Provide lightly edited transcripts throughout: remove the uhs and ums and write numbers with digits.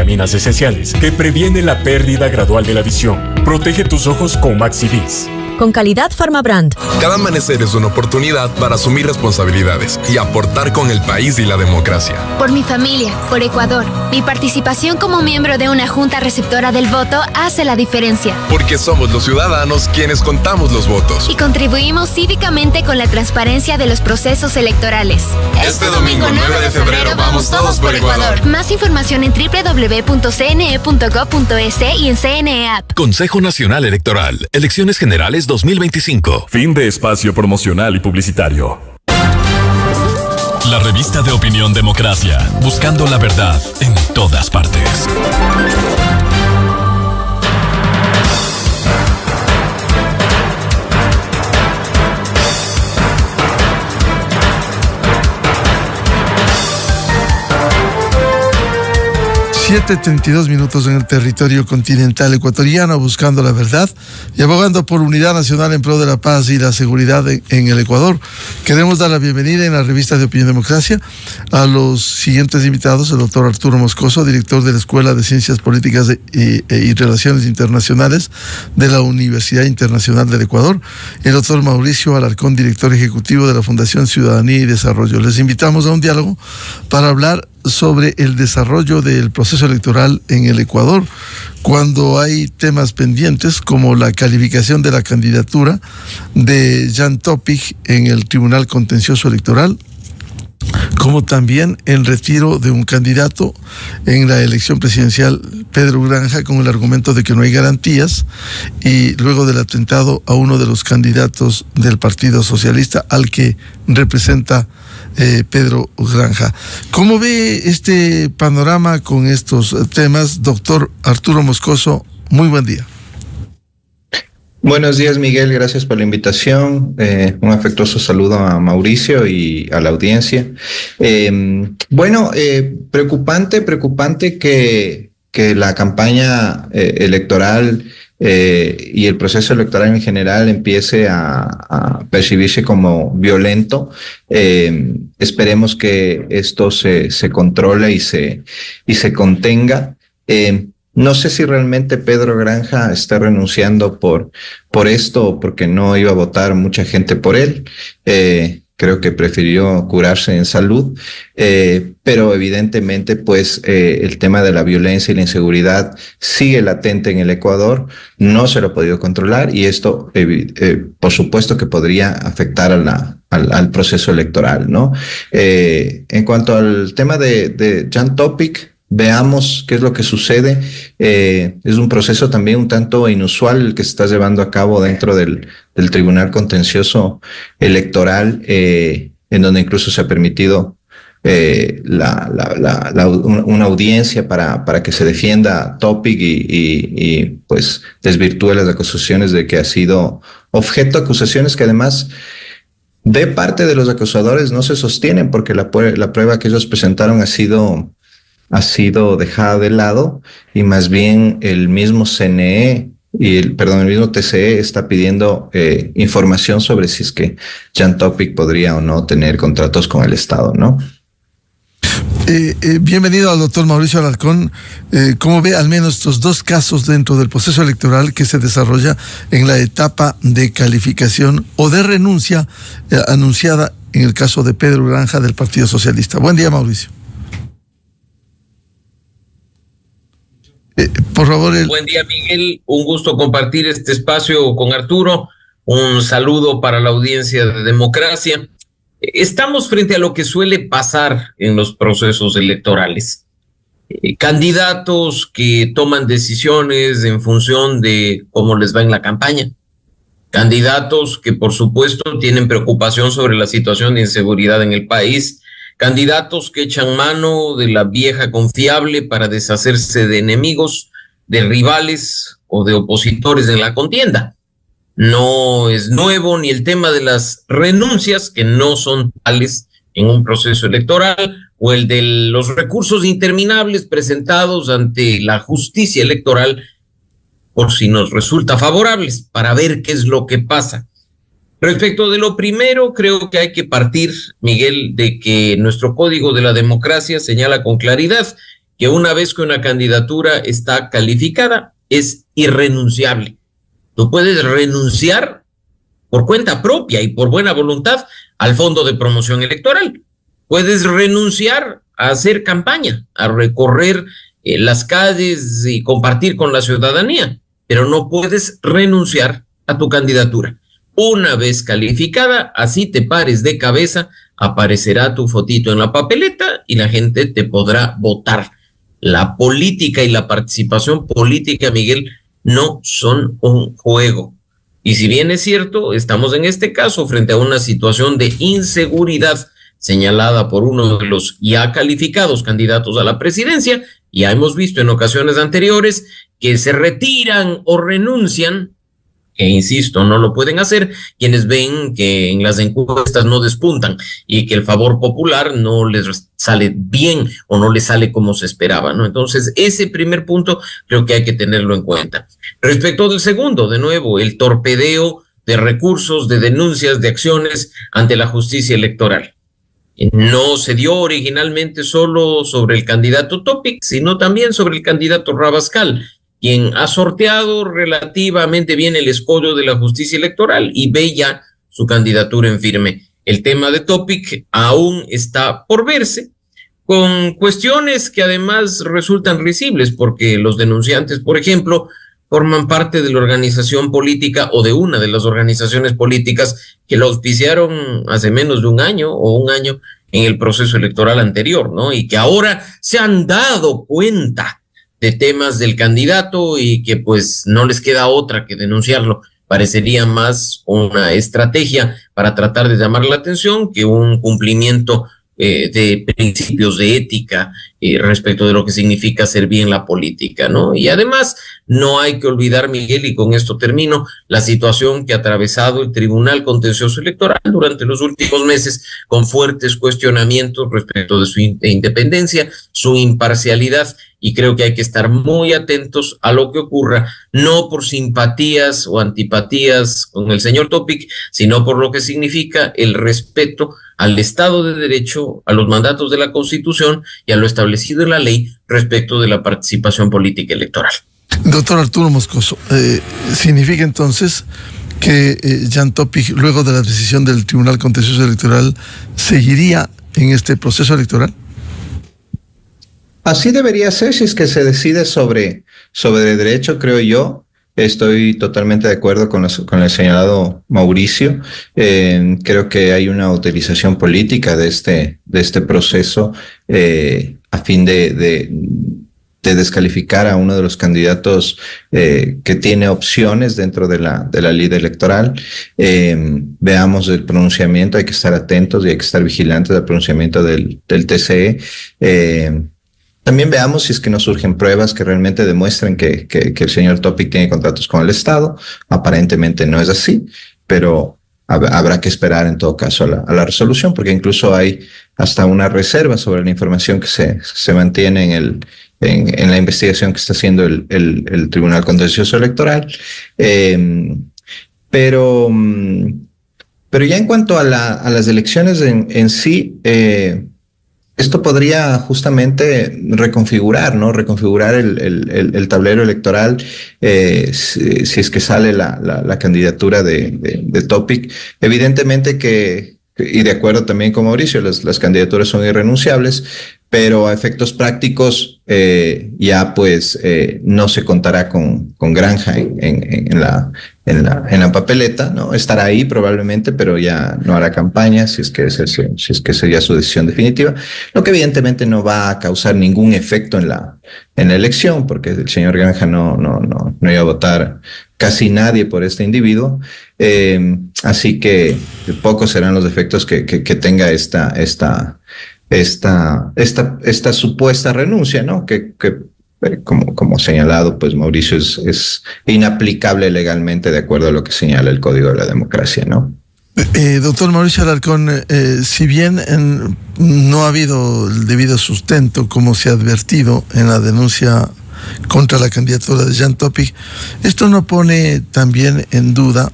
vitaminas esenciales que previene la pérdida gradual de la visión. Protege tus ojos con Maxivis. Con calidad Farmabrand. Cada amanecer es una oportunidad para asumir responsabilidades y aportar con el país y la democracia. Por mi familia, por Ecuador. Mi participación como miembro de una junta receptora del voto hace la diferencia. Porque somos los ciudadanos quienes contamos los votos. Y contribuimos cívicamente con la transparencia de los procesos electorales. Este domingo 9 de febrero vamos todos por Ecuador. Más información en www.cne.gov.es y en CNE App. Consejo Nacional Electoral. Elecciones Generales 2025. Fin de espacio promocional y publicitario. La revista de opinión Democracia, buscando la verdad en todas partes. 7:32 minutos en el territorio continental ecuatoriano, buscando la verdad y abogando por unidad nacional en pro de la paz y la seguridad en el Ecuador. Queremos dar la bienvenida en la revista de Opinión Democracia a los siguientes invitados: el doctor Arturo Moscoso, director de la Escuela de Ciencias Políticas y Relaciones Internacionales de la Universidad Internacional del Ecuador; el doctor Mauricio Alarcón, director ejecutivo de la Fundación Ciudadanía y Desarrollo. Les invitamos a un diálogo para hablar sobre el desarrollo del proceso electoral en el Ecuador, cuando hay temas pendientes como la calificación de la candidatura de Jan Topic en el Tribunal Contencioso Electoral, como también el retiro de un candidato en la elección presidencial, Pedro Granja, con el argumento de que no hay garantías, y luego del atentado a uno de los candidatos del Partido Socialista, al que representa Pedro Granja. ¿Cómo ve este panorama con estos temas, doctor Arturo Moscoso? Muy buen día. Buenos días, Miguel, gracias por la invitación. Un afectuoso saludo a Mauricio y a la audiencia. Preocupante que la campaña electoral y el proceso electoral en general empiece a percibirse como violento. Esperemos que esto se controle y se contenga. No sé si realmente Pedro Granja está renunciando por esto o porque no iba a votar mucha gente por él. Creo que prefirió curarse en salud, pero evidentemente pues el tema de la violencia y la inseguridad sigue latente en el Ecuador, no se lo ha podido controlar y esto por supuesto que podría afectar al proceso electoral, ¿no? En cuanto al tema de Jan Topic, veamos qué es lo que sucede. Es un proceso también un tanto inusual el que se está llevando a cabo dentro del Tribunal Contencioso Electoral, en donde incluso se ha permitido una audiencia para que se defienda Topic y pues desvirtúe las acusaciones de que ha sido objeto de acusaciones que además de parte de los acusadores no se sostienen, porque la prueba que ellos presentaron ha sido dejada de lado y más bien el mismo CNE el mismo TCE está pidiendo información sobre si es que Jan Topic podría o no tener contratos con el Estado, ¿no? Bienvenido al doctor Mauricio Alarcón. ¿Cómo ve al menos estos dos casos dentro del proceso electoral que se desarrolla en la etapa de calificación o de renuncia anunciada en el caso de Pedro Granja del Partido Socialista? Buen día, Mauricio. Por favor. Buen día, Miguel. Un gusto compartir este espacio con Arturo. Un saludo para la audiencia de Democracia. Estamos frente a lo que suele pasar en los procesos electorales. Candidatos que toman decisiones en función de cómo les va en la campaña. Candidatos que, por supuesto, tienen preocupación sobre la situación de inseguridad en el país. Candidatos que echan mano de la vieja confiable para deshacerse de enemigos, de rivales o de opositores en la contienda. No es nuevo ni el tema de las renuncias, que no son tales en un proceso electoral, o el de los recursos interminables presentados ante la justicia electoral por si nos resulta favorables, para ver qué es lo que pasa. Respecto de lo primero, creo que hay que partir, Miguel, de que nuestro Código de la Democracia señala con claridad que una vez que una candidatura está calificada, es irrenunciable. Tú puedes renunciar por cuenta propia y por buena voluntad al fondo de promoción electoral. Puedes renunciar a hacer campaña, a recorrer las calles y compartir con la ciudadanía, pero no puedes renunciar a tu candidatura. Una vez calificada, así te pares de cabeza, aparecerá tu fotito en la papeleta y la gente te podrá votar. La política y la participación política, Miguel, no son un juego. Y si bien es cierto, estamos en este caso frente a una situación de inseguridad señalada por uno de los ya calificados candidatos a la presidencia, ya hemos visto en ocasiones anteriores que se retiran o renuncian, que insisto, no lo pueden hacer, quienes ven que en las encuestas no despuntan y que el favor popular no les sale bien o no les sale como se esperaba, ¿no? Entonces, ese primer punto creo que hay que tenerlo en cuenta. Respecto del segundo, de nuevo, el torpedeo de recursos, de denuncias, de acciones ante la justicia electoral. No se dio originalmente solo sobre el candidato Topic, sino también sobre el candidato Rabascal, quien ha sorteado relativamente bien el escollo de la justicia electoral y ve ya su candidatura en firme. El tema de Topic aún está por verse, con cuestiones que además resultan risibles, porque los denunciantes, por ejemplo, forman parte de la organización política o de una de las organizaciones políticas que lo auspiciaron hace menos de un año o un año en el proceso electoral anterior, ¿no? Y que ahora se han dado cuenta de temas del candidato y que pues no les queda otra que denunciarlo. Parecería más una estrategia para tratar de llamar la atención que un cumplimiento de principios de ética respecto de lo que significa hacer bien la política, ¿no? Y además no hay que olvidar, Miguel, y con esto termino, la situación que ha atravesado el Tribunal Contencioso Electoral durante los últimos meses, con fuertes cuestionamientos respecto de su independencia, su imparcialidad, y creo que hay que estar muy atentos a lo que ocurra, no por simpatías o antipatías con el señor Topic, sino por lo que significa el respeto al Estado de Derecho, a los mandatos de la Constitución y a lo establecido en la ley respecto de la participación política electoral. Doctor Arturo Moscoso, ¿significa entonces que Jan Topic, luego de la decisión del Tribunal Contencioso Electoral, seguiría en este proceso electoral? Así debería ser si es que se decide sobre derecho, creo yo. Estoy totalmente de acuerdo con el señalado Mauricio. Creo que hay una utilización política de este proceso a fin de descalificar a uno de los candidatos que tiene opciones dentro de la ley electoral. Veamos el pronunciamiento, hay que estar atentos y hay que estar vigilantes del pronunciamiento del TCE. También veamos si es que nos surgen pruebas que realmente demuestren que el señor Topic tiene contratos con el Estado. Aparentemente no es así, pero habrá que esperar en todo caso a la resolución, porque incluso hay hasta una reserva sobre la información que se mantiene en la investigación que está haciendo el Tribunal Contencioso Electoral. Pero ya en cuanto a las elecciones en sí, esto podría justamente reconfigurar, ¿no? Reconfigurar el tablero electoral si es que sale la candidatura de Topic. Evidentemente que, y de acuerdo también con Mauricio, las candidaturas son irrenunciables, pero a efectos prácticos ya pues no se contará con granja en la papeleta, ¿no? Estará ahí probablemente, pero ya no hará campaña si es que sería su decisión definitiva, lo que evidentemente no va a causar ningún efecto en la elección, porque el señor Granja no iba a votar casi nadie por este individuo, así que pocos serán los efectos que tenga esta supuesta renuncia, ¿no? Que como señalado, pues Mauricio es inaplicable legalmente de acuerdo a lo que señala el Código de la Democracia, ¿no? Doctor Mauricio Alarcón, si bien no ha habido el debido sustento, como se ha advertido en la denuncia contra la candidatura de Jan Topic, esto no pone también en duda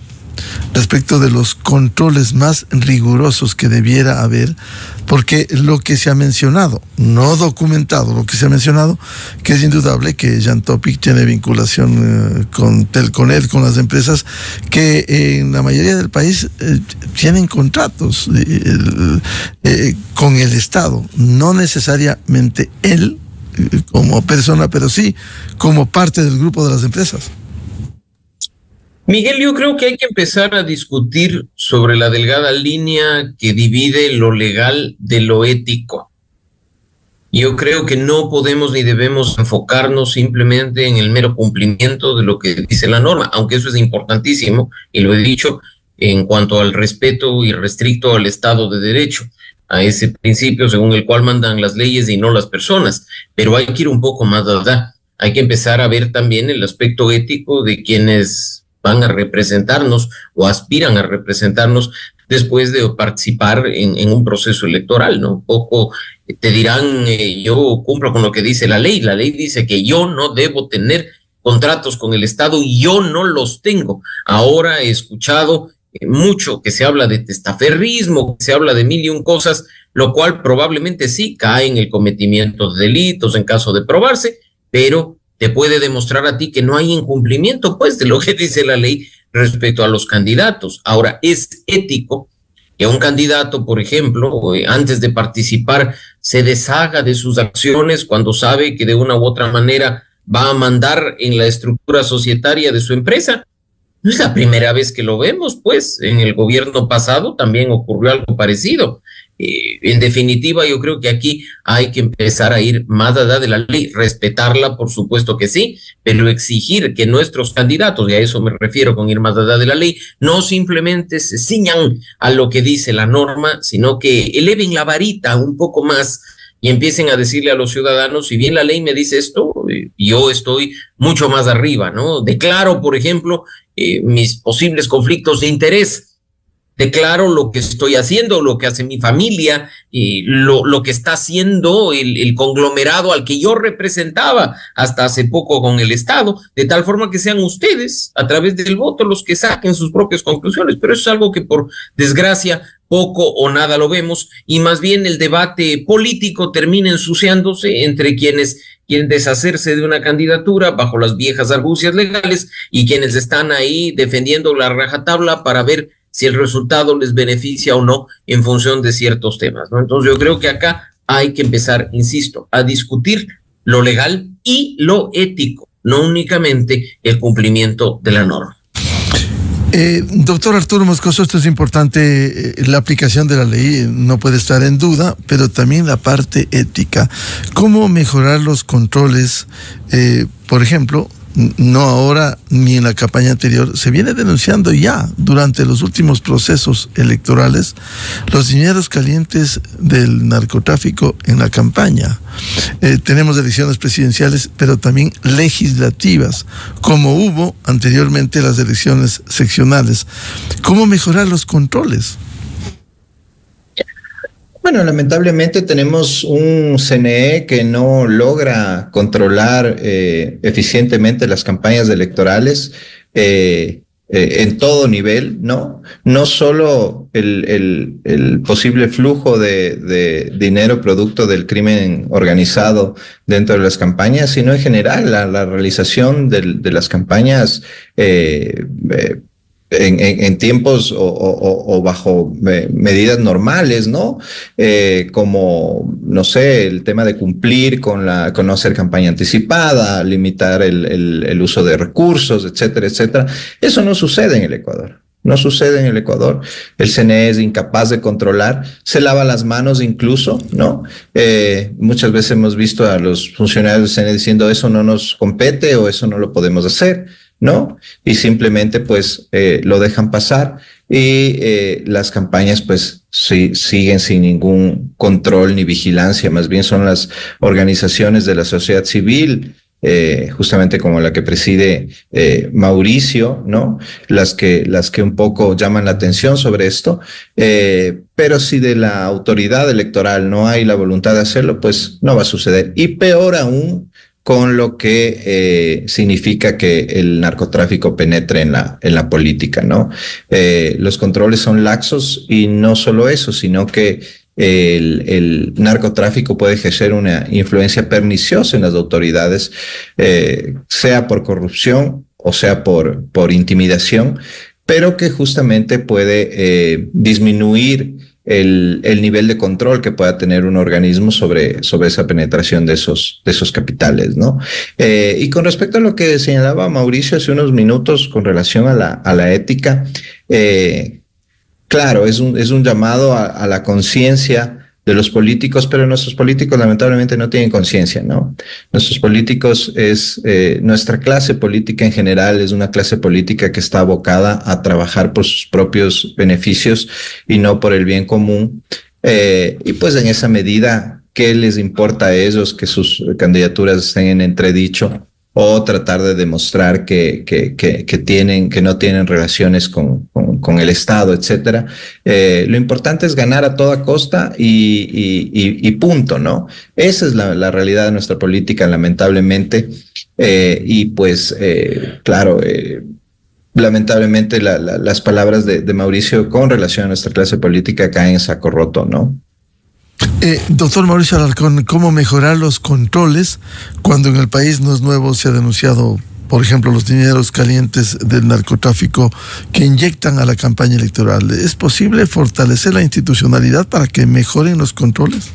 respecto de los controles más rigurosos que debiera haber, porque lo que se ha mencionado, no documentado, lo que se ha mencionado, que es indudable que Jan Topic tiene vinculación con Telconet, con las empresas que en la mayoría del país tienen contratos con el Estado, no necesariamente él como persona, pero sí como parte del grupo de las empresas. Miguel, yo creo que hay que empezar a discutir sobre la delgada línea que divide lo legal de lo ético. Yo creo que no podemos ni debemos enfocarnos simplemente en el mero cumplimiento de lo que dice la norma, aunque eso es importantísimo, y lo he dicho, en cuanto al respeto irrestricto al Estado de Derecho, a ese principio según el cual mandan las leyes y no las personas. Pero hay que ir un poco más allá. Hay que empezar a ver también el aspecto ético de quienes van a representarnos o aspiran a representarnos después de participar en un proceso electoral, ¿no? Poco te dirán, yo cumplo con lo que dice la ley dice que yo no debo tener contratos con el Estado y yo no los tengo. Ahora he escuchado mucho que se habla de testaferrismo, que se habla de mil y un cosas, lo cual probablemente sí cae en el cometimiento de delitos en caso de probarse, pero te puede demostrar a ti que no hay incumplimiento, pues, de lo que dice la ley respecto a los candidatos. Ahora, es ético que un candidato, por ejemplo, antes de participar, se deshaga de sus acciones cuando sabe que de una u otra manera va a mandar en la estructura societaria de su empresa. No es la primera vez que lo vemos, pues, en el gobierno pasado también ocurrió algo parecido. En definitiva, yo creo que aquí hay que empezar a ir más allá de la ley, respetarla, por supuesto que sí, pero exigir que nuestros candidatos, y a eso me refiero con ir más allá de la ley, no simplemente se ciñan a lo que dice la norma, sino que eleven la varita un poco más y empiecen a decirle a los ciudadanos, si bien la ley me dice esto, yo estoy mucho más arriba, ¿no? Declaro, por ejemplo, mis posibles conflictos de interés. Declaro lo que estoy haciendo, lo que hace mi familia, lo que está haciendo el conglomerado al que yo representaba hasta hace poco con el Estado, de tal forma que sean ustedes, a través del voto, los que saquen sus propias conclusiones. Pero eso es algo que, por desgracia, poco o nada lo vemos, y más bien el debate político termina ensuciándose entre quienes quieren deshacerse de una candidatura bajo las viejas argucias legales y quienes están ahí defendiendo la rajatabla para ver si el resultado les beneficia o no en función de ciertos temas, ¿no? Entonces yo creo que acá hay que empezar, insisto, a discutir lo legal y lo ético, no únicamente el cumplimiento de la norma. Doctor Arturo Moscoso, esto es importante, la aplicación de la ley no puede estar en duda, pero también la parte ética. ¿Cómo mejorar los controles? Por ejemplo, no ahora ni en la campaña anterior, se viene denunciando ya durante los últimos procesos electorales los dineros calientes del narcotráfico en la campaña. Tenemos elecciones presidenciales, pero también legislativas, como hubo anteriormente las elecciones seccionales. ¿Cómo mejorar los controles? Bueno, lamentablemente tenemos un CNE que no logra controlar eficientemente las campañas electorales en todo nivel, ¿no? No solo el posible flujo de dinero producto del crimen organizado dentro de las campañas, sino en general la realización de las campañas en tiempos o bajo medidas normales, ¿no? Como, no sé, el tema de cumplir con no hacer campaña anticipada, limitar el uso de recursos, etcétera, etcétera. Eso no sucede en el Ecuador. No sucede en el Ecuador. El CNE es incapaz de controlar, se lava las manos incluso, ¿no? Muchas veces hemos visto a los funcionarios del CNE diciendo eso no nos compete o eso no lo podemos hacer, ¿no? Y simplemente pues lo dejan pasar y las campañas pues siguen sin ningún control ni vigilancia. Más bien son las organizaciones de la sociedad civil, justamente como la que preside Mauricio, ¿no? Las que un poco llaman la atención sobre esto, pero si de la autoridad electoral no hay la voluntad de hacerlo, pues no va a suceder. Y peor aún, con lo que significa que el narcotráfico penetre en la política, ¿no? Los controles son laxos y no solo eso, sino que el narcotráfico puede ejercer una influencia perniciosa en las autoridades, sea por corrupción o sea por intimidación, pero que justamente puede disminuir el nivel de control que pueda tener un organismo sobre esa penetración de esos capitales, ¿no? Y con respecto a lo que señalaba Mauricio hace unos minutos con relación a la ética, claro, es un llamado a la conciencia de los políticos, pero nuestros políticos lamentablemente no tienen conciencia, ¿no? Nuestros políticos nuestra clase política en general es una clase política que está abocada a trabajar por sus propios beneficios y no por el bien común. Y pues en esa medida, ¿qué les importa a ellos que sus candidaturas estén en entredicho o tratar de demostrar que no tienen relaciones con el Estado, etcétera? Lo importante es ganar a toda costa y punto, ¿no? Esa es la realidad de nuestra política, lamentablemente. Y pues, claro, lamentablemente las palabras de Mauricio con relación a nuestra clase política caen en saco roto, ¿no? Doctor Mauricio Alarcón, ¿cómo mejorar los controles cuando en el país no es nuevo? Se ha denunciado, por ejemplo, los dineros calientes del narcotráfico que inyectan a la campaña electoral. ¿Es posible fortalecer la institucionalidad para que mejoren los controles?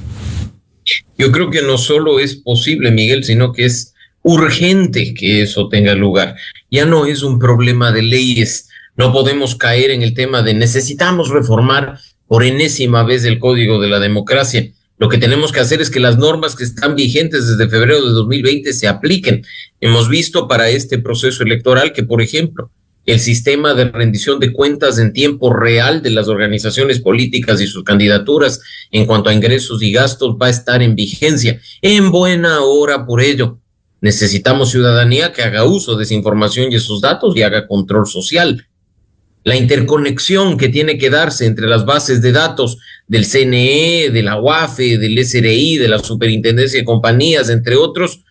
Yo creo que no solo es posible, Miguel, sino que es urgente que eso tenga lugar. Ya no es un problema de leyes. No podemos caer en el tema de necesitamos reformar por enésima vez el Código de la Democracia. Lo que tenemos que hacer es que las normas que están vigentes desde febrero de 2020 se apliquen. Hemos visto para este proceso electoral que, por ejemplo, el sistema de rendición de cuentas en tiempo real de las organizaciones políticas y sus candidaturas en cuanto a ingresos y gastos va a estar en vigencia. En buena hora por ello. Necesitamos ciudadanía que haga uso de esa información y esos datos y haga control social. La interconexión que tiene que darse entre las bases de datos del CNE, de la UAFE, del SRI, de la Superintendencia de Compañías, entre otros,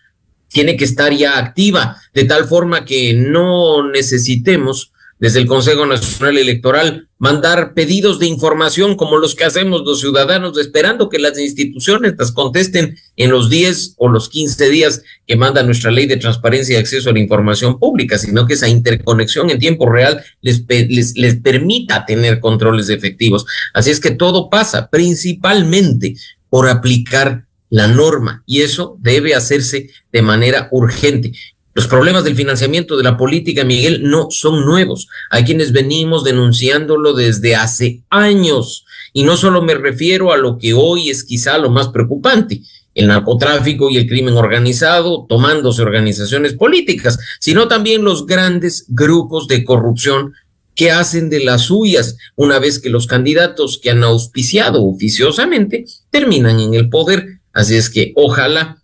tiene que estar ya activa, de tal forma que no necesitemos desde el Consejo Nacional Electoral mandar pedidos de información como los que hacemos los ciudadanos, esperando que las instituciones las contesten en los 10 o los 15 días que manda nuestra ley de transparencia y acceso a la información pública, sino que esa interconexión en tiempo real les permita tener controles efectivos. Así es que todo pasa principalmente por aplicar la norma y eso debe hacerse de manera urgente. Los problemas del financiamiento de la política, Miguel, no son nuevos. Hay quienes venimos denunciándolo desde hace años. Y no solo me refiero a lo que hoy es quizá lo más preocupante, el narcotráfico y el crimen organizado tomándose organizaciones políticas, sino también los grandes grupos de corrupción que hacen de las suyas una vez que los candidatos que han auspiciado oficiosamente terminan en el poder. Así es que ojalá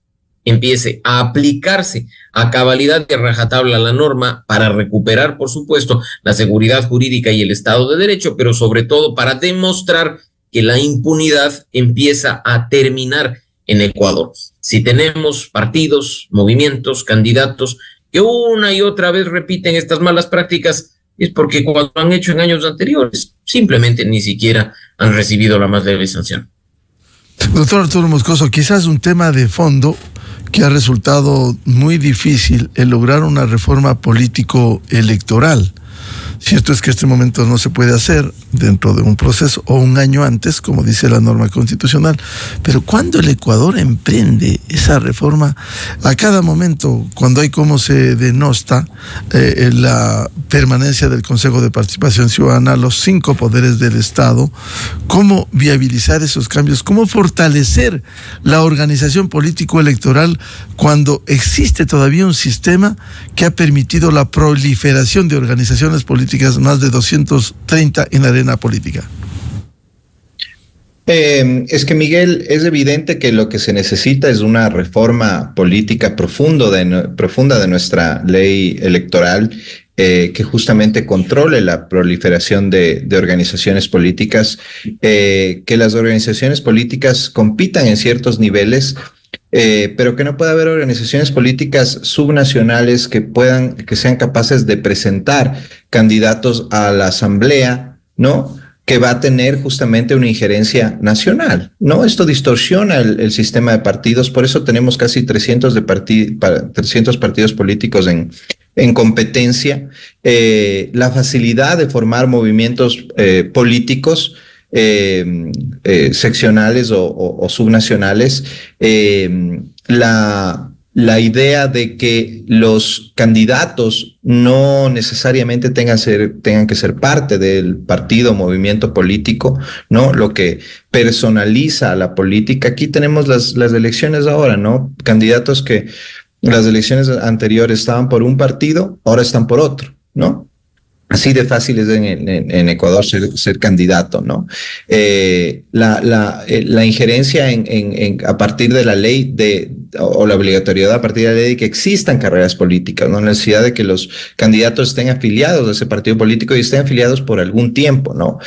empiece a aplicarse a cabalidad de rajatabla la norma para recuperar, por supuesto, la seguridad jurídica y el Estado de Derecho, pero sobre todo para demostrar que la impunidad empieza a terminar en Ecuador. Si tenemos partidos, movimientos, candidatos que una y otra vez repiten estas malas prácticas, es porque cuando han hecho en años anteriores, simplemente ni siquiera han recibido la más leve sanción. Doctor Arturo Moscoso, quizás un tema de fondo que ha resultado muy difícil el lograr una reforma político-electoral. Cierto es que este momento no se puede hacer dentro de un proceso o un año antes, como dice la norma constitucional, pero cuando el Ecuador emprende esa reforma, a cada momento, cuando hay como se denosta la permanencia del Consejo de Participación Ciudadana, los 5 poderes del Estado, cómo viabilizar esos cambios, cómo fortalecer la organización político-electoral cuando existe todavía un sistema que ha permitido la proliferación de organizaciones políticas, más de 230 en la arena política. Es que, Miguel, es evidente que lo que se necesita es una reforma política profunda de nuestra ley electoral, que justamente controle la proliferación de organizaciones políticas, que las organizaciones políticas compitan en ciertos niveles, pero que no puede haber organizaciones políticas subnacionales que sean capaces de presentar candidatos a la asamblea, ¿no? Que va a tener justamente una injerencia nacional, ¿no? Esto distorsiona el sistema de partidos, por eso tenemos casi 300 partidos políticos en competencia. La facilidad de formar movimientos políticos seccionales o subnacionales, la idea de que los candidatos no necesariamente tengan que ser parte del partido o movimiento político, ¿no? Lo que personaliza la política. Aquí tenemos las elecciones ahora, ¿no? Candidatos que las elecciones anteriores estaban por un partido, ahora están por otro, ¿no? Así de fácil es en Ecuador ser candidato, ¿no? La injerencia a partir de la ley o la obligatoriedad a partir de la ley de que existan carreras políticas, ¿no? La necesidad de que los candidatos estén afiliados a ese partido político y estén afiliados por algún tiempo, ¿no?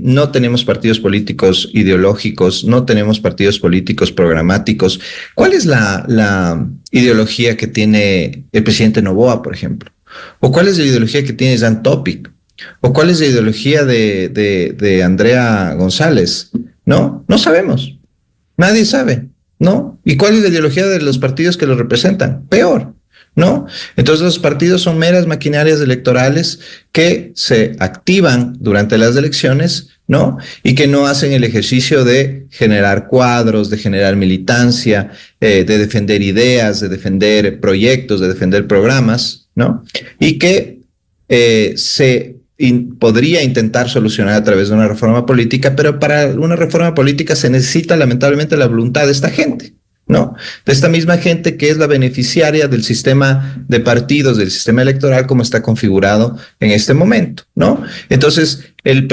No tenemos partidos políticos ideológicos, no tenemos partidos políticos programáticos. ¿Cuál es la ideología que tiene el presidente Noboa, por ejemplo? ¿O cuál es la ideología que tiene Jan Topic? ¿O cuál es la ideología de Andrea González? No sabemos. Nadie sabe, ¿no? ¿Y cuál es la ideología de los partidos que los representan? Peor, ¿no? Entonces los partidos son meras maquinarias electorales que se activan durante las elecciones, ¿no? Y que no hacen el ejercicio de generar cuadros, de generar militancia, de defender ideas, de defender proyectos, de defender programas, ¿no? Y que podría intentar solucionar a través de una reforma política, pero para una reforma política se necesita lamentablemente la voluntad de esta gente, ¿no? De esta misma gente que es la beneficiaria del sistema de partidos, del sistema electoral como está configurado en este momento, ¿no? Entonces, el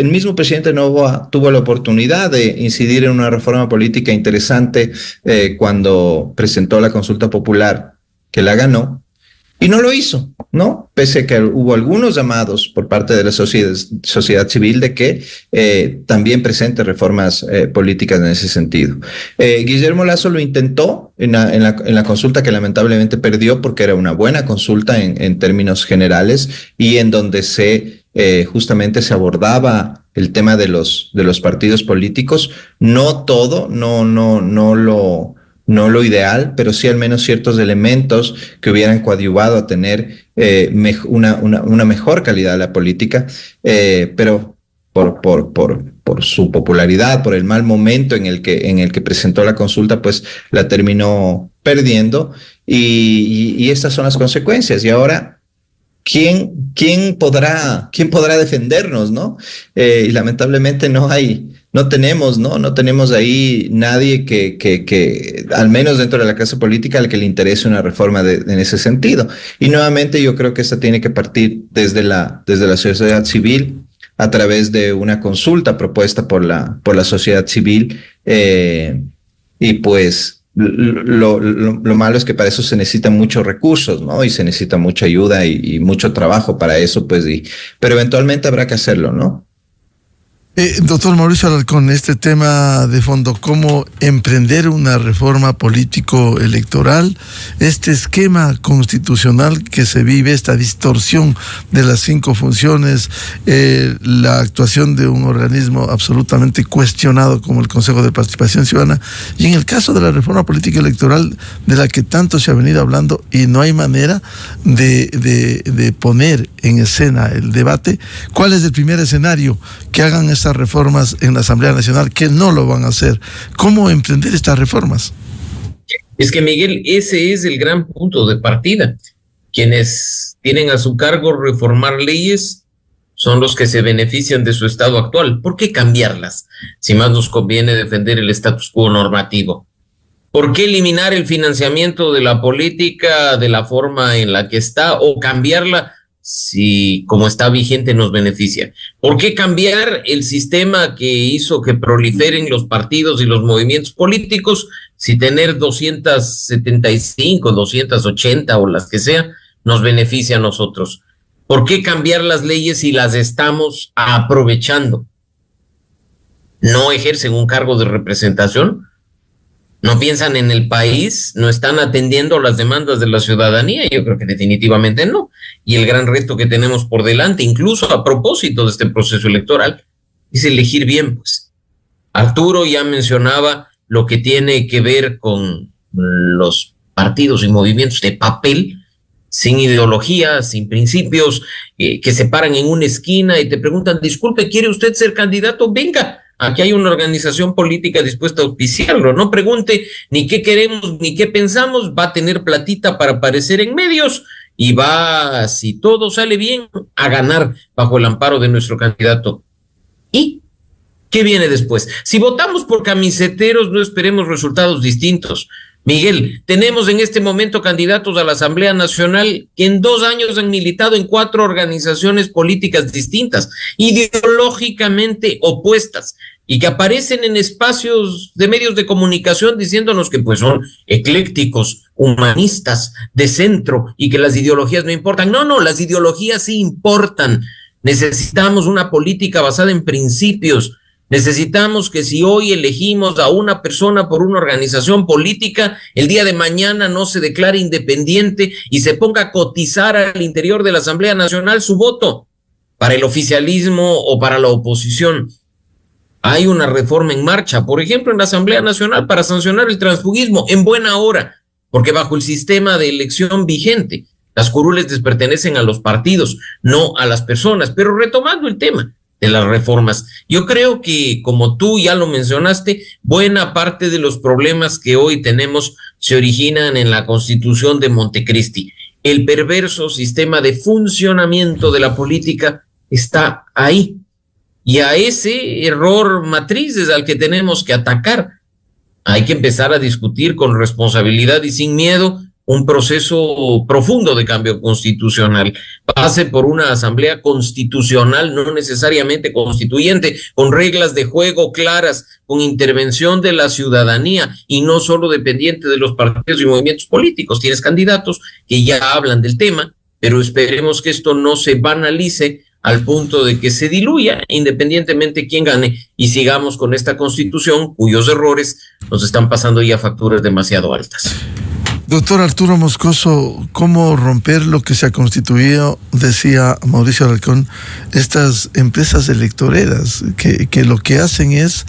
mismo presidente Noboa tuvo la oportunidad de incidir en una reforma política interesante cuando presentó la consulta popular que la ganó, y no lo hizo, ¿no? Pese a que hubo algunos llamados por parte de la sociedad civil de que también presente reformas políticas en ese sentido. Guillermo Lasso lo intentó en la consulta que lamentablemente perdió porque era una buena consulta en términos generales y en donde justamente se abordaba el tema de los partidos políticos. No todo, no lo ideal, pero sí al menos ciertos elementos que hubieran coadyuvado a tener una mejor calidad de la política, pero por su popularidad, por el mal momento en el que presentó la consulta, pues la terminó perdiendo y estas son las consecuencias. Y ahora, ¿quién podrá defendernos, no? Y lamentablemente no tenemos ahí nadie que al menos dentro de la clase política al que le interese una reforma en ese sentido. Y nuevamente yo creo que esta tiene que partir desde la sociedad civil a través de una consulta propuesta por la sociedad civil y pues lo malo es que para eso se necesitan muchos recursos, ¿no? Y se necesita mucha ayuda y mucho trabajo para eso, pues, pero eventualmente habrá que hacerlo, ¿no? Doctor Mauricio Alarcón, este tema de fondo, ¿cómo emprender una reforma político-electoral? Este esquema constitucional que se vive, esta distorsión de las 5 funciones, la actuación de un organismo absolutamente cuestionado como el Consejo de Participación Ciudadana, y en el caso de la reforma política-electoral de la que tanto se ha venido hablando y no hay manera de poner en escena el debate, ¿cuál es el primer escenario? Que hagan estas reformas en la Asamblea Nacional, que no lo van a hacer. ¿Cómo emprender estas reformas? Es que, Miguel, ese es el gran punto de partida. Quienes tienen a su cargo reformar leyes son los que se benefician de su estado actual. ¿Por qué cambiarlas si más nos conviene defender el status quo normativo? ¿Por qué eliminar el financiamiento de la política de la forma en la que está o cambiarla si como está vigente nos beneficia? ¿Por qué cambiar el sistema que hizo que proliferen los partidos y los movimientos políticos si tener 275, 280 o las que sea nos beneficia a nosotros? ¿Por qué cambiar las leyes si las estamos aprovechando? ¿No ejercen un cargo de representación? no piensan en el país, no están atendiendo las demandas de la ciudadanía. Yo creo que definitivamente no. Y el gran reto que tenemos por delante, incluso a propósito de este proceso electoral, es elegir bien, pues. Arturo ya mencionaba lo que tiene que ver con los partidos y movimientos de papel, sin ideología, sin principios, que se paran en una esquina y te preguntan, disculpe, ¿quiere usted ser candidato? Venga, aquí hay una organización política dispuesta a auspiciarlo. No pregunte ni qué queremos ni qué pensamos, va a tener platita para aparecer en medios y va, si todo sale bien, a ganar bajo el amparo de nuestro candidato. ¿Y qué viene después? Si votamos por camiseteros, no esperemos resultados distintos. Miguel, tenemos en este momento candidatos a la Asamblea Nacional que en 2 años han militado en 4 organizaciones políticas distintas, ideológicamente opuestas, y que aparecen en espacios de medios de comunicación diciéndonos que pues son eclécticos, humanistas, de centro, y que las ideologías no importan. No, las ideologías sí importan. Necesitamos una política basada en principios. Necesitamos que si hoy elegimos a una persona por una organización política, el día de mañana no se declare independiente y se ponga a cotizar al interior de la Asamblea Nacional su voto para el oficialismo o para la oposición. Hay una reforma en marcha, por ejemplo, en la Asamblea Nacional para sancionar el transfugismo en buena hora, porque bajo el sistema de elección vigente, las curules les pertenecen a los partidos, no a las personas. Pero retomando el tema de las reformas, yo creo que, como tú ya lo mencionaste, buena parte de los problemas que hoy tenemos se originan en la Constitución de Montecristi. El perverso sistema de funcionamiento de la política está ahí, y a ese error matriz es al que tenemos que atacar. Hay que empezar a discutir con responsabilidad y sin miedo un proceso profundo de cambio constitucional. Pase por una asamblea constitucional, no necesariamente constituyente, con reglas de juego claras, con intervención de la ciudadanía y no solo dependiente de los partidos y movimientos políticos. Tienes candidatos que ya hablan del tema, pero esperemos que esto no se banalice al punto de que se diluya independientemente quién gane, y sigamos con esta constitución cuyos errores nos están pasando ya facturas demasiado altas. Doctor Arturo Moscoso, ¿cómo romper lo que se ha constituido, decía Mauricio Alarcón, estas empresas electoreras que lo que hacen es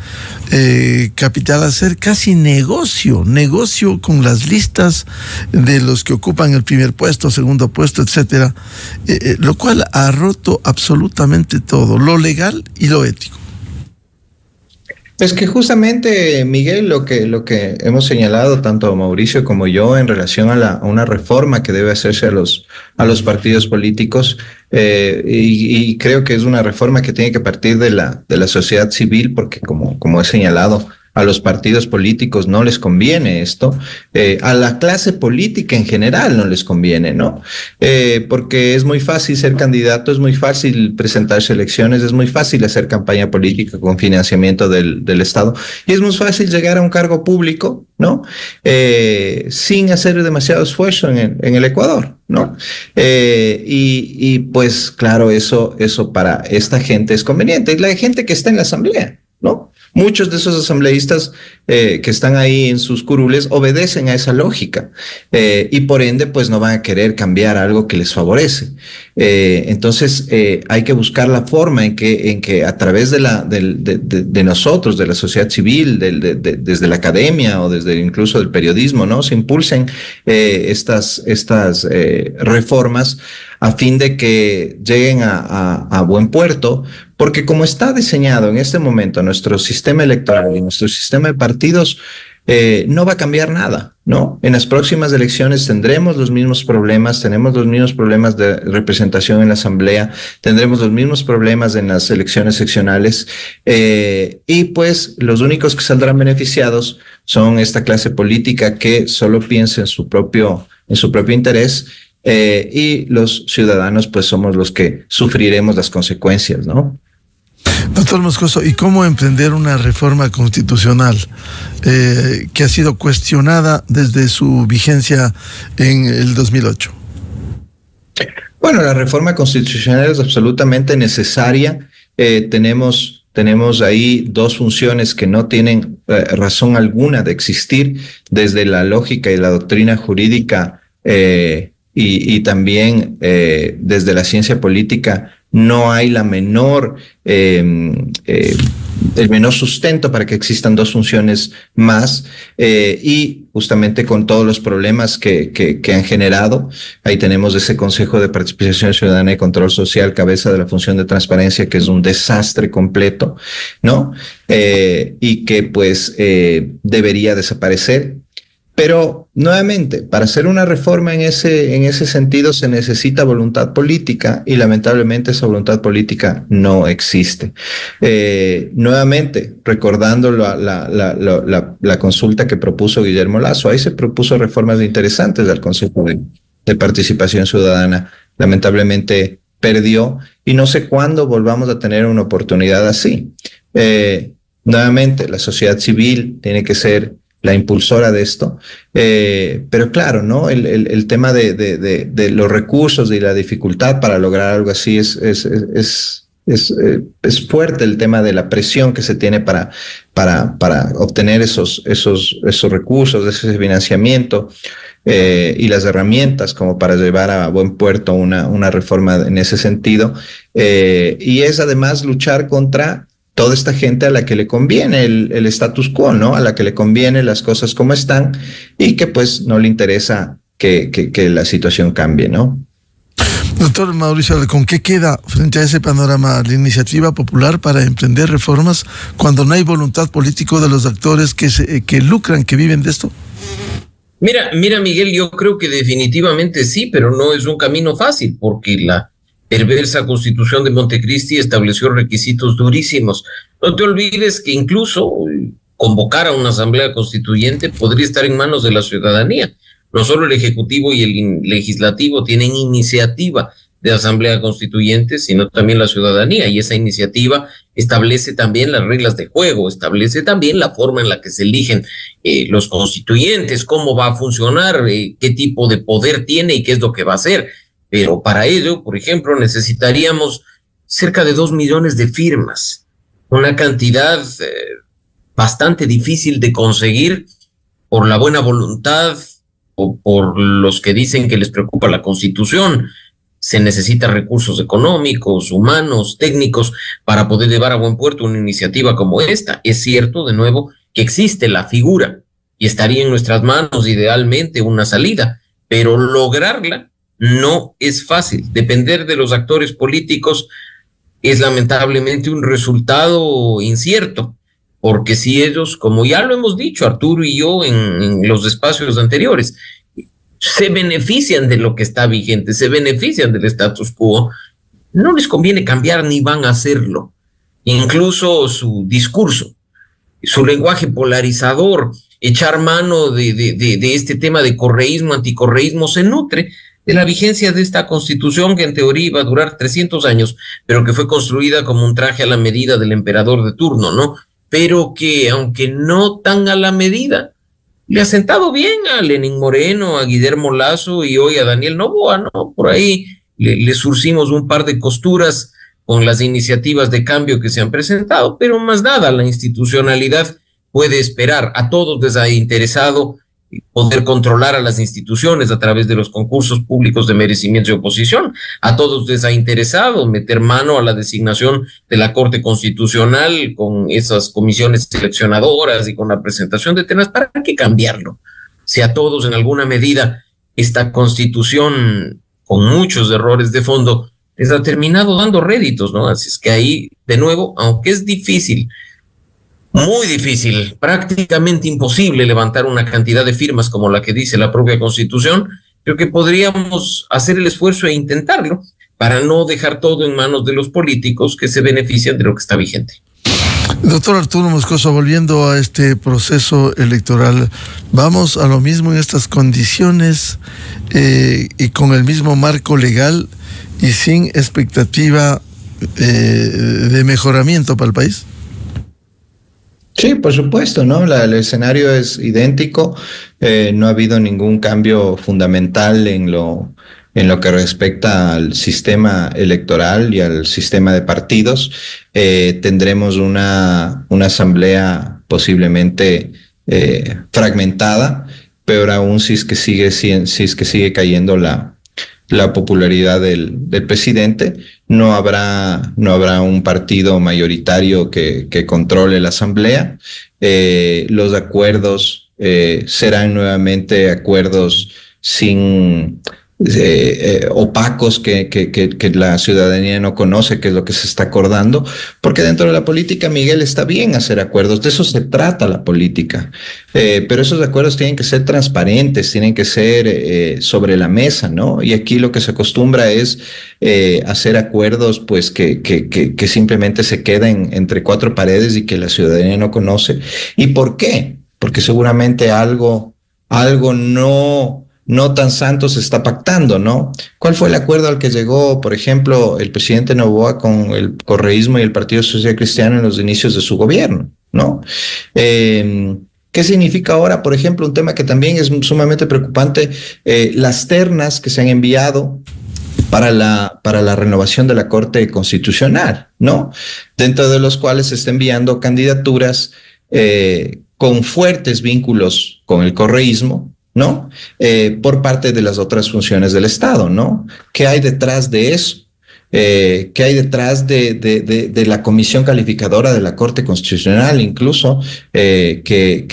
capital, hacer casi negocio con las listas de los que ocupan el primer puesto, segundo puesto, etcétera, lo cual ha roto absolutamente todo, lo legal y lo ético? Es que justamente, Miguel, lo que hemos señalado tanto Mauricio como yo en relación a una reforma que debe hacerse a los partidos políticos, y creo que es una reforma que tiene que partir de la sociedad civil, porque como he señalado, a los partidos políticos no les conviene esto, a la clase política en general no les conviene, ¿no? Porque es muy fácil ser candidato, es muy fácil presentarse elecciones, es muy fácil hacer campaña política con financiamiento del Estado, y es muy fácil llegar a un cargo público, ¿no? Sin hacer demasiado esfuerzo en el Ecuador, ¿no? Y pues claro, eso para esta gente es conveniente, es la gente que está en la asamblea, ¿no? Muchos de esos asambleístas que están ahí en sus curules obedecen a esa lógica, y por ende pues no van a querer cambiar algo que les favorece. Entonces hay que buscar la forma en que a través de nosotros, de la sociedad civil, desde la academia o desde incluso del periodismo, ¿no? Se impulsen estas reformas a fin de que lleguen a buen puerto, porque como está diseñado en este momento nuestro sistema electoral y nuestro sistema de partidos, no va a cambiar nada, ¿no? En las próximas elecciones tendremos los mismos problemas, tenemos los mismos problemas de representación en la asamblea, tendremos los mismos problemas en las elecciones seccionales, y pues los únicos que saldrán beneficiados son esta clase política que solo piensa en su propio interés, y los ciudadanos pues somos los que sufriremos las consecuencias, ¿no? Doctor Moscoso, ¿y cómo emprender una reforma constitucional que ha sido cuestionada desde su vigencia en el 2008? Bueno, la reforma constitucional es absolutamente necesaria. Tenemos tenemos ahí dos funciones que no tienen razón alguna de existir desde la lógica y la doctrina jurídica y también desde la ciencia política. No hay el menor sustento para que existan dos funciones más y justamente con todos los problemas que han generado. Ahí tenemos ese Consejo de Participación Ciudadana y Control Social, cabeza de la función de transparencia, que es un desastre completo, ¿no? Y que pues debería desaparecer. Pero nuevamente, para hacer una reforma en ese sentido se necesita voluntad política y lamentablemente esa voluntad política no existe. Nuevamente, recordando la consulta que propuso Guillermo Lasso, ahí se propuso reformas interesantes del Consejo de Participación Ciudadana. Lamentablemente perdió y no sé cuándo volvamos a tener una oportunidad así. Nuevamente, la sociedad civil tiene que ser la impulsora de esto, pero claro, ¿no? El tema de los recursos y la dificultad para lograr algo así es fuerte, el tema de la presión que se tiene para obtener esos recursos, ese financiamiento y las herramientas como para llevar a buen puerto una reforma en ese sentido, y es además luchar contra toda esta gente a la que le conviene el status quo, ¿no? A la que le conviene las cosas como están y que pues no le interesa que la situación cambie, ¿no? Doctor Mauricio, ¿con qué queda frente a ese panorama la iniciativa popular para emprender reformas cuando no hay voluntad política de los actores que lucran, que viven de esto? Mira, Miguel, yo creo que definitivamente sí, pero no es un camino fácil, porque la perversa Constitución de Montecristi estableció requisitos durísimos. No te olvides que incluso convocar a una asamblea constituyente podría estar en manos de la ciudadanía. No solo el Ejecutivo y el Legislativo tienen iniciativa de asamblea constituyente, sino también la ciudadanía, y esa iniciativa establece también las reglas de juego, establece también la forma en la que se eligen los constituyentes, cómo va a funcionar, qué tipo de poder tiene y qué es lo que va a hacer. Pero para ello, por ejemplo, necesitaríamos cerca de 2 millones de firmas, una cantidad bastante difícil de conseguir por la buena voluntad o por los que dicen que les preocupa la Constitución. Se necesitan recursos económicos, humanos, técnicos para poder llevar a buen puerto una iniciativa como esta. Es cierto, de nuevo, que existe la figura y estaría en nuestras manos idealmente una salida, pero lograrla no es fácil. Depender de los actores políticos es lamentablemente un resultado incierto, porque si ellos, como ya lo hemos dicho Arturo y yo en los espacios anteriores, se benefician de lo que está vigente, se benefician del status quo, no les conviene cambiar ni van a hacerlo. Incluso su discurso, su lenguaje polarizador, echar mano de este tema de correísmo, anticorreísmo, se nutre de la vigencia de esta Constitución que en teoría iba a durar 300 años, pero que fue construida como un traje a la medida del emperador de turno, ¿no? Pero que, aunque no tan a la medida, le ha sentado bien a Lenín Moreno, a Guillermo Lasso y hoy a Daniel Noboa, ¿no? Por ahí le surcimos un par de costuras con las iniciativas de cambio que se han presentado, pero más nada, la institucionalidad puede esperar. A todos les ha interesado poder controlar a las instituciones a través de los concursos públicos de merecimiento y oposición. A todos les ha interesado meter mano a la designación de la Corte Constitucional con esas comisiones seleccionadoras y con la presentación de temas. ¿Para qué cambiarlo? Si a todos en alguna medida esta Constitución, con muchos errores de fondo, les ha terminado dando réditos, ¿no? Así es que ahí, de nuevo, aunque es difícil, muy difícil, prácticamente imposible levantar una cantidad de firmas como la que dice la propia Constitución, creo que podríamos hacer el esfuerzo e intentarlo para no dejar todo en manos de los políticos que se benefician de lo que está vigente. Doctor Arturo Moscoso, volviendo a este proceso electoral, ¿vamos a lo mismo en estas condiciones y con el mismo marco legal y sin expectativa de mejoramiento para el país? Sí, por supuesto, ¿no? El escenario es idéntico, no ha habido ningún cambio fundamental en lo en lo que respecta al sistema electoral y al sistema de partidos, tendremos una asamblea posiblemente fragmentada, peor aún si es que sigue cayendo la popularidad del presidente. No habrá un partido mayoritario que controle la asamblea. Los acuerdos serán nuevamente acuerdos sin opacos que la ciudadanía no conoce qué es lo que se está acordando, porque dentro de la política, Miguel, está bien hacer acuerdos, de eso se trata la política, pero esos acuerdos tienen que ser transparentes, tienen que ser sobre la mesa, ¿no? Y aquí lo que se acostumbra es hacer acuerdos pues que simplemente se queden entre cuatro paredes y que la ciudadanía no conoce. ¿Y por qué? Porque seguramente algo no tan santo se está pactando, ¿no? ¿Cuál fue el acuerdo al que llegó, por ejemplo, el presidente Noboa con el correísmo y el Partido Social Cristiano en los inicios de su gobierno, ¿no? ¿Qué significa ahora, por ejemplo, un tema que también es sumamente preocupante, las ternas que se han enviado para la renovación de la Corte Constitucional, ¿no? Dentro de los cuales se está enviando candidaturas con fuertes vínculos con el correísmo, ¿no? Por parte de las otras funciones del Estado, ¿no? ¿Qué hay detrás de eso? ¿Qué hay detrás de la comisión calificadora de la Corte Constitucional, incluso, que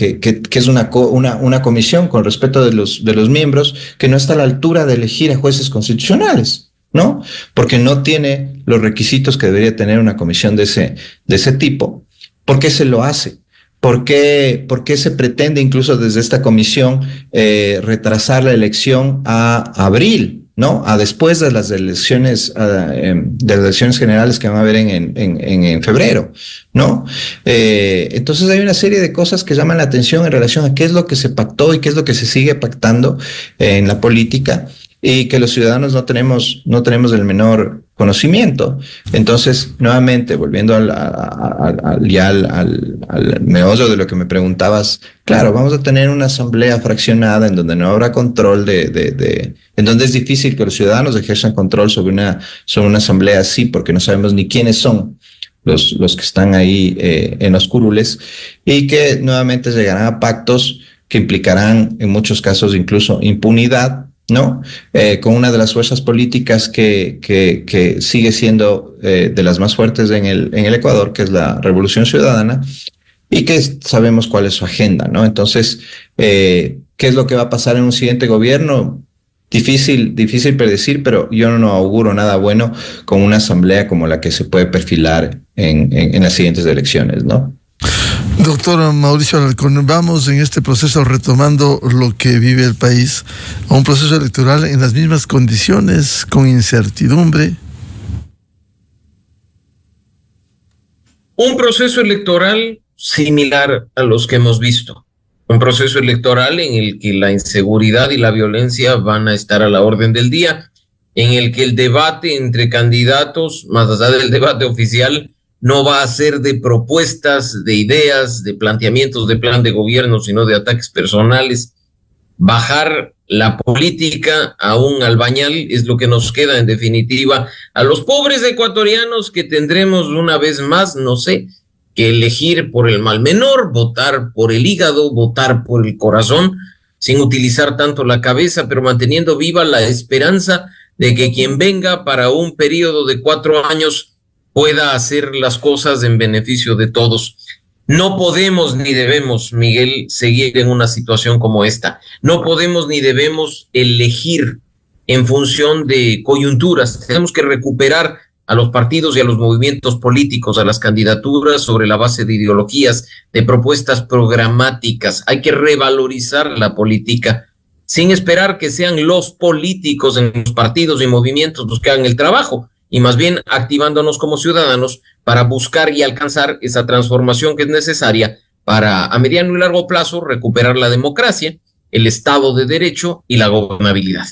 es una comisión con respeto de los miembros que no está a la altura de elegir a jueces constitucionales, ¿no? Porque no tiene los requisitos que debería tener una comisión de ese tipo. ¿Por qué se lo hace? ¿Por qué se pretende incluso desde esta comisión retrasar la elección a abril, ¿no? A después de las elecciones generales que van a haber en febrero, ¿no? Entonces hay una serie de cosas que llaman la atención en relación a qué es lo que se pactó y qué es lo que se sigue pactando en la política, y que los ciudadanos no tenemos el menor conocimiento. Entonces, nuevamente, volviendo al meollo de lo que me preguntabas, claro, vamos a tener una asamblea fraccionada en donde no habrá control en donde es difícil que los ciudadanos ejerzan control sobre una asamblea así, porque no sabemos ni quiénes son los que están ahí en los curules, y que nuevamente llegarán a pactos que implicarán en muchos casos incluso impunidad, ¿no? Con una de las fuerzas políticas que sigue siendo de las más fuertes en el Ecuador, que es la Revolución Ciudadana, y que sabemos cuál es su agenda, ¿no? Entonces, ¿qué es lo que va a pasar en un siguiente gobierno? Difícil predecir, pero yo no auguro nada bueno con una asamblea como la que se puede perfilar en las siguientes elecciones, ¿no? Doctor Mauricio Alarcón, vamos en este proceso, retomando lo que vive el país, a un proceso electoral en las mismas condiciones, con incertidumbre. Un proceso electoral similar a los que hemos visto. Un proceso electoral en el que la inseguridad y la violencia van a estar a la orden del día, en el que el debate entre candidatos, más allá del debate oficial, no va a ser de propuestas, de ideas, de planteamientos de plan de gobierno, sino de ataques personales. Bajar la política a un albañal es lo que nos queda, en definitiva, a los pobres ecuatorianos, que tendremos una vez más, no sé, que elegir por el mal menor, votar por el hígado, votar por el corazón, sin utilizar tanto la cabeza, pero manteniendo viva la esperanza de que quien venga para un periodo de 4 años pueda hacer las cosas en beneficio de todos. No podemos ni debemos, Miguel, seguir en una situación como esta. No podemos ni debemos elegir en función de coyunturas. Tenemos que recuperar a los partidos y a los movimientos políticos, a las candidaturas sobre la base de ideologías, de propuestas programáticas. Hay que revalorizar la política sin esperar que sean los políticos en los partidos y movimientos los que hagan el trabajo, y más bien activándonos como ciudadanos para buscar y alcanzar esa transformación que es necesaria para, a mediano y largo plazo, recuperar la democracia, el Estado de Derecho y la gobernabilidad.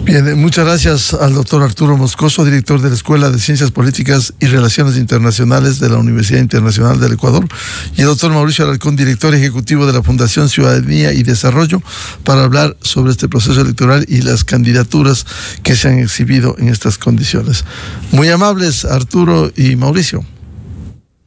Bien, muchas gracias al doctor Arturo Moscoso, director de la Escuela de Ciencias Políticas y Relaciones Internacionales de la Universidad Internacional del Ecuador, y el doctor Mauricio Alarcón, director ejecutivo de la Fundación Ciudadanía y Desarrollo, para hablar sobre este proceso electoral y las candidaturas que se han exhibido en estas condiciones. Muy amables, Arturo y Mauricio.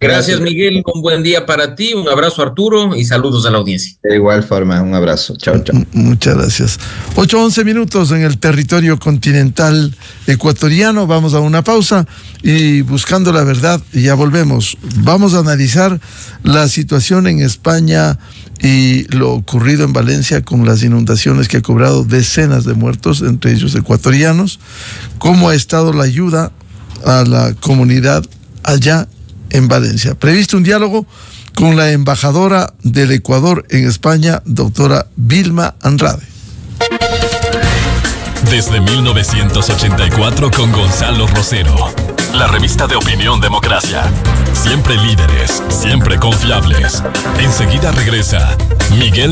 Gracias, Miguel. Un buen día para ti. Un abrazo, Arturo, y saludos a la audiencia. De igual forma, un abrazo. Chao, chao. Muchas gracias. 8:11 minutos en el territorio continental ecuatoriano. Vamos a una pausa y buscando la verdad, y ya volvemos. Vamos a analizar la situación en España y lo ocurrido en Valencia con las inundaciones que ha cobrado decenas de muertos, entre ellos ecuatorianos. Cómo ha estado la ayuda a la comunidad allá en Valencia. Previsto un diálogo con la embajadora del Ecuador en España, doctora Vilma Andrade. Desde 1984 con Gonzalo Rosero. La revista de Opinión Democracia. Siempre líderes, siempre confiables. Enseguida regresa Miguel